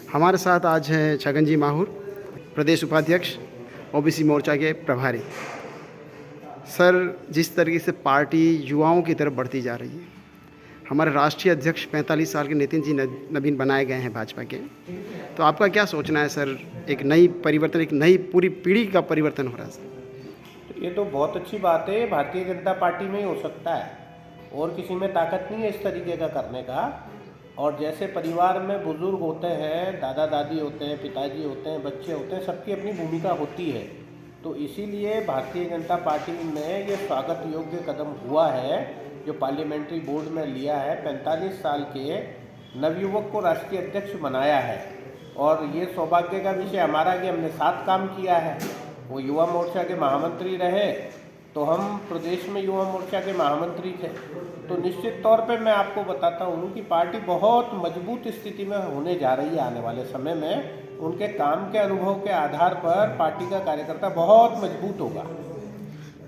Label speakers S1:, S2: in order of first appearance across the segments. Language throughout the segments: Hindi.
S1: हमारे साथ आज हैं छगन जी माहुर, प्रदेश उपाध्यक्ष ओबीसी मोर्चा के प्रभारी। सर, जिस तरीके से पार्टी युवाओं की तरफ बढ़ती जा रही है, हमारे राष्ट्रीय अध्यक्ष 45 साल के नितिन जी नवीन बनाए गए हैं भाजपा के, तो आपका क्या सोचना है सर? एक नई परिवर्तन, एक नई पूरी पीढ़ी का परिवर्तन हो रहा है सर।
S2: ये तो बहुत अच्छी बात है। भारतीय जनता पार्टी में ही हो सकता है और किसी में ताकत नहीं है इस तरीके का करने का। और जैसे परिवार में बुजुर्ग होते हैं, दादा दादी होते हैं, पिताजी होते हैं, बच्चे होते हैं, सबकी अपनी भूमिका होती है। तो इसीलिए भारतीय जनता पार्टी में ये स्वागत योग्य कदम हुआ है जो पार्लियामेंट्री बोर्ड में लिया है। 45 साल के नवयुवक को राष्ट्रीय अध्यक्ष बनाया है और ये सौभाग्य का विषय हमारा कि हमने साथ काम किया है। वो युवा मोर्चा के महामंत्री रहे तो हम प्रदेश में युवा मोर्चा के महामंत्री थे। तो निश्चित तौर पे मैं आपको बताता हूँ कि पार्टी बहुत मजबूत स्थिति में होने जा रही है आने वाले समय में। उनके काम के अनुभव के आधार पर पार्टी का कार्यकर्ता बहुत मजबूत होगा।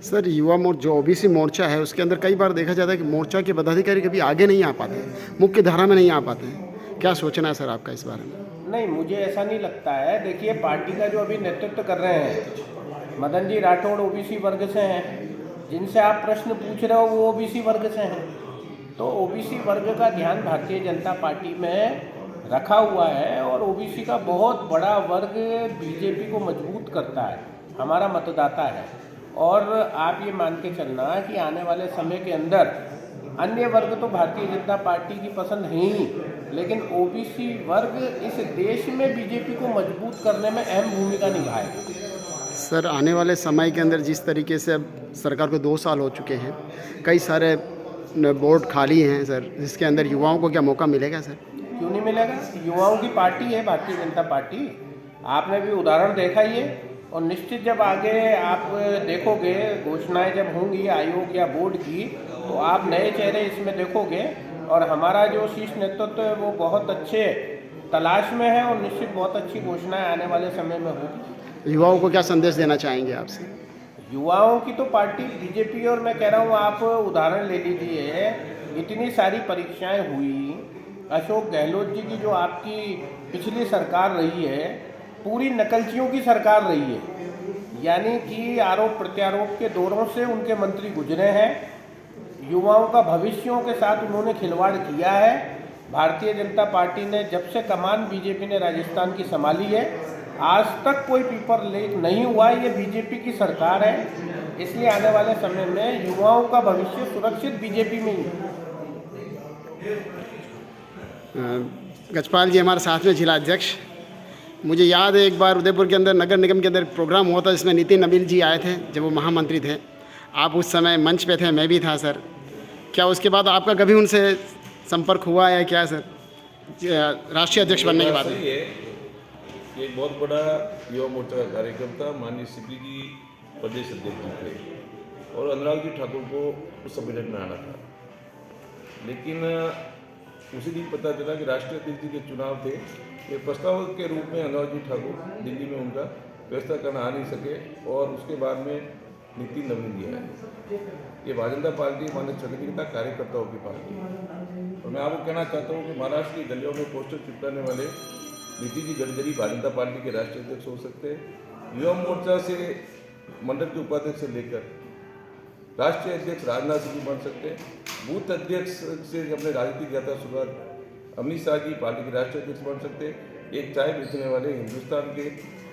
S1: सर, युवा मोर्चा जो ओबीसी मोर्चा है उसके अंदर कई बार देखा जाता है कि मोर्चा के पदाधिकारी कभी आगे नहीं आ पाते, मुख्य धारा में नहीं आ पाते हैं। क्या सोचना है सर आपका इस बारे में?
S2: नहीं, मुझे ऐसा नहीं लगता है। देखिए, पार्टी का जो अभी नेतृत्व कर रहे हैं मदन जी राठौड़ ओबीसी वर्ग से हैं, जिनसे आप प्रश्न पूछ रहे हो वो ओबीसी वर्ग से हैं। तो ओबीसी वर्ग का ध्यान भारतीय जनता पार्टी में रखा हुआ है और ओबीसी का बहुत बड़ा वर्ग बीजेपी को मजबूत करता है, हमारा मतदाता है। और आप ये मान के चलना कि आने वाले समय के अंदर अन्य वर्ग तो भारतीय जनता पार्टी की पसंद है ही, लेकिन ओबीसी वर्ग इस देश में बीजेपी को मजबूत करने में अहम भूमिका निभाएगा।
S1: सर, आने वाले समय के अंदर जिस तरीके से अब सरकार को 2 साल हो चुके हैं, कई सारे बोर्ड खाली हैं सर, जिसके अंदर युवाओं को क्या मौका मिलेगा सर?
S2: क्यों नहीं मिलेगा? युवाओं की पार्टी है भारतीय जनता पार्टी। आपने भी उदाहरण देखा ही है। और निश्चित जब आगे आप देखोगे, घोषणाएं जब होंगी आयोग या बोर्ड की, तो आप नए चेहरे इसमें देखोगे। और हमारा जो शीर्ष नेतृत्व है वो बहुत अच्छे तलाश में है और निश्चित बहुत अच्छी घोषणाएं आने वाले समय में होगी।
S1: युवाओं को क्या संदेश देना चाहेंगे आपसे?
S2: युवाओं की तो पार्टी बीजेपी, और मैं कह रहा हूँ आप उदाहरण ले लीजिए, इतनी सारी परीक्षाएं हुई। अशोक गहलोत जी की जो आपकी पिछली सरकार रही है, पूरी नकलचियों की सरकार रही है। यानी कि आरोप प्रत्यारोप के दौरों से उनके मंत्री गुजरे हैं। युवाओं का भविष्यों के साथ उन्होंने खिलवाड़ किया है। भारतीय जनता पार्टी ने जब से कमान बीजेपी ने राजस्थान की संभाली है, आज तक कोई पेपर लीक नहीं हुआ। ये बीजेपी की सरकार है, इसलिए आने वाले समय में युवाओं का भविष्य सुरक्षित बीजेपी में ही है।
S1: गजपाल जी हमारे साथ में जिला अध्यक्ष। मुझे याद है एक बार उदयपुर के अंदर नगर निगम के अंदर प्रोग्राम हुआ था जिसमें नितिन नवीन जी आए थे, जब वो महामंत्री थे। आप उस समय मंच पे थे, मैं भी था सर। क्या उसके बाद आपका कभी उनसे संपर्क हुआ है क्या सर, राष्ट्रीय अध्यक्ष बनने के बाद?
S3: एक बहुत बड़ा युवा मोर्चा का कार्यक्रम था। माननीय सीपी जी प्रदेश अध्यक्ष जी थे और अनुराग जी ठाकुर को उस सम्मेलन में आना था, लेकिन उसी दिन पता चला कि राष्ट्रीय अध्यक्ष जी के चुनाव थे। ये प्रस्ताव के रूप में अनुराग जी ठाकुर दिल्ली में उनका व्यवस्था करना आ नहीं सके और उसके बाद में नितिन नवीन जी आए। ये भारतीय जनता पार्टी माननीय छगन जी का कार्यकर्ताओं की पार्टी है। और मैं आपको कहना चाहता हूँ कि महाराष्ट्र की गलियों में पोस्टर चिपकाने वाले नितिन जी गडकरी भारतीय जनता पार्टी के राष्ट्रीय अध्यक्ष हो सकते हैं। युवा मोर्चा से मंडल के उपाध्यक्ष से लेकर राष्ट्रीय अध्यक्ष राजनाथ सिंह जी बन सकते हैं। बूथ अध्यक्ष से अपने राजनीतिक यात्रा शुरुआत अमित शाह जी पार्टी के राष्ट्रीय अध्यक्ष बन सकते हैं। एक चाय बेचने वाले हिंदुस्तान के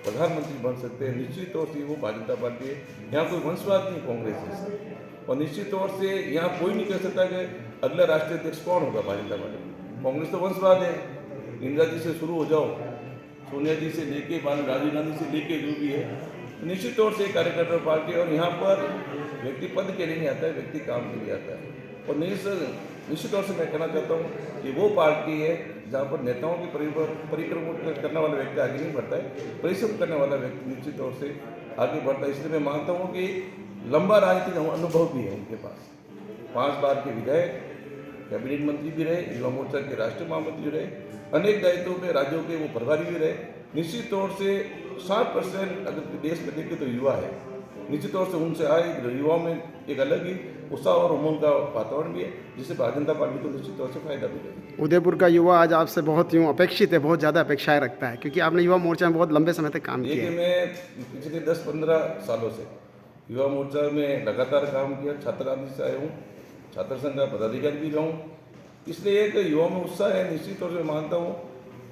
S3: प्रधानमंत्री बन सकते हैं। निश्चित तौर से वो भारतीय जनता पार्टी है, यहाँ कोई वंशवाद नहीं कांग्रेस है। और निश्चित तौर से यहाँ कोई नहीं कह सकता कि अगला राष्ट्रीय अध्यक्ष कौन होगा भारतीय जनता पार्टी। कांग्रेस तो वंशवाद है। इंदिरा जी से शुरू हो जाओ, सोनिया जी से लेके बाद राजीव गांधी से लेके जो भी है, निश्चित तौर से कार्यकर्ता पार्टी है। और यहाँ पर व्यक्ति पद के लिए नहीं आता है, व्यक्ति काम के लिए आता है। और निश्चित तौर से मैं कहना चाहता हूँ कि वो पार्टी है जहाँ पर नेताओं की परिक्रम करने वाला व्यक्ति आगे नहीं बढ़ता है, परिश्रम करने वाला व्यक्ति निश्चित तौर से आगे बढ़ता है। इसलिए मैं मानता हूँ कि लंबा राजनीतिक अनुभव भी है उनके पास। 5 बार के विधायक, कैबिनेट मंत्री भी रहे, युवा मोर्चा के राष्ट्रीय महामंत्री रहे, अनेक दायित्वों में राज्यों के वो प्रभारी भी रहे। निश्चित तौर से 60% अगर देश में देखें तो युवा है। निश्चित तौर से उनसे आए युवाओं में एक अलग ही उत्साह और उमंग का वातावरण भी है, जिससे भारतीय जनता पार्टी को निश्चित तौर से फायदा मिलेगा।
S1: उदयपुर का युवा आज आपसे बहुत यूँ अपेक्षित है, बहुत ज़्यादा अपेक्षाएं रखता है, क्योंकि आपने युवा मोर्चा में बहुत लंबे समय तक काम किया
S3: देखिए,
S1: है।
S3: मैं पिछले 10-15 सालों से युवा मोर्चा में लगातार काम किया, छात्र आंदोलन से आया हूँ, छात्र संघ का पदाधिकारी भी रहा हूँ, इसलिए एक युवा में उत्साह है। निश्चित तौर से मानता हूँ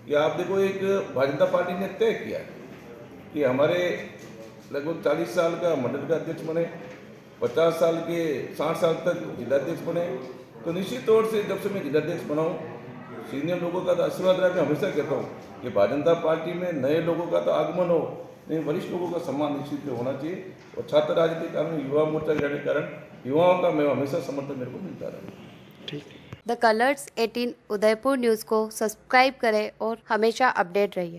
S3: कि आप देखो, एक भारतीय जनता पार्टी ने तय किया कि हमारे लगभग 40 साल का मंडल का अध्यक्ष बने, 50 साल के 60 साल तक जिलाध्यक्ष बने। तो निश्चित तौर से जब से मैं जिलाध्यक्ष बना हूँ, सीनियर लोगों का तो आशीर्वाद रहा। मैं हमेशा कहता हूँ कि भारतीय जनता पार्टी में नए लोगों का तो आगमन हो, नहीं वरिष्ठ लोगों का सम्मान निश्चित होना चाहिए। और छात्र राजनीति के कारण, युवा मोर्चा रहने के कारण युवाओं का मैं हमेशा समर्थन मेरे को मिलता रहा।
S1: ठीक।
S4: द कलर्स 18 उदयपुर न्यूज़ को सब्सक्राइब करें और हमेशा अपडेट रहिए।